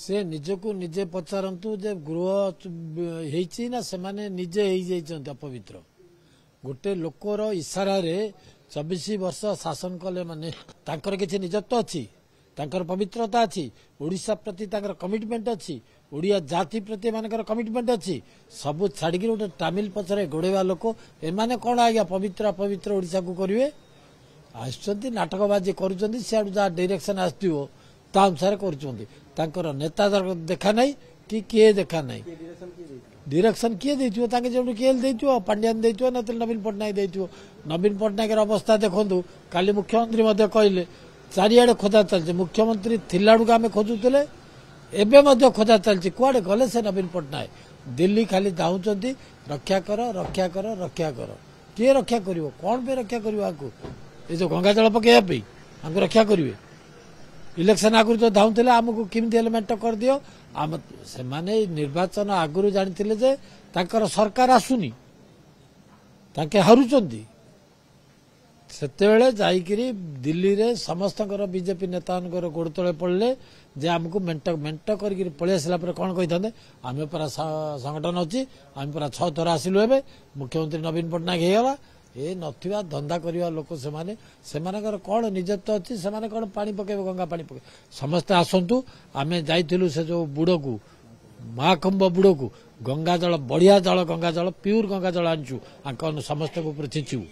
से निजको निजे पचारतु जे गृह हेची ना से माने निजे अपवित्र गोटे लोकर इशारा 24 वर्ष शासन कले माने तांकर किछि निजत्व अछि तांकर पवित्रता अछि ओडिशा प्रति तांकर कमिटमेंट अछि ओडिया जाति प्रति मानकर कमिटमेंट अछि सब छाड़ी गोटे तामिल पछरे गोड़ेवा लोक एमाने कोन आज्ञा पवित्र अपवित्र ओडिशा को करिवे आछंती नाटकबाजी करूछंती सियाडू जा डायरेक्शन आस्तियो ता अनुसार करूछंती तांकर नेता देखा नहीं कि किए देखा नहीं डायरेक्शन किए देथियो ताके जेडू केल देथियो पांड्यान देथियो न नवीन पटनायक देथियो नवीन पटनायक अवस्था देखंतु काली मुख्यमंत्री मध्य कहले चारियाडे खोजा चलছে मुख्यमंत्री थिलाडू आमे खोजुतले एबे मध्य खोजा चलছে कुआडे गले से नवीन पटनायक दिल्ली खाली दाउचंती रक्षा कर रक्षा कर रक्षा कर किए रक्षा करिवो कोन पे रक्षा करिवो आकू ए जो गंगा जल पकेया पे आकू रक्षा करिवे इलेक्शन आगुरी तो धाउले आमको किमती एलिमेंट कर दियो आम से माने निर्वाचन आगुरी जानिथिले जे तांकर सरकार आसुनी ताके हारुचंती सेतेबेले जाईकिरी दिल्ली रे समस्तकर बीजेपी नेतानकर गोड़ तळे पड़ले जे आमको मेंट मेंट करके पळि आसला पर कोन कहिथांदे आमे परा संगठन अछि आमे परा 6 थरा आसिलु हेबे मुख्यमंत्री नवीन पटनायक हेगला ए नथिबा धंदा करिवा लोक से मानकर कोन निजत्व अछि से माने कोन पानी पकेबे गंगा पानी पके समस्त आसंतु आमे जाइथिलु से जो बुडो को महाकुंभ बुडो को गंगा जल बढ़िया जल गंगा जल प्योर गंगा जल आनचु आंकन समस्त को ऊपर छिचु।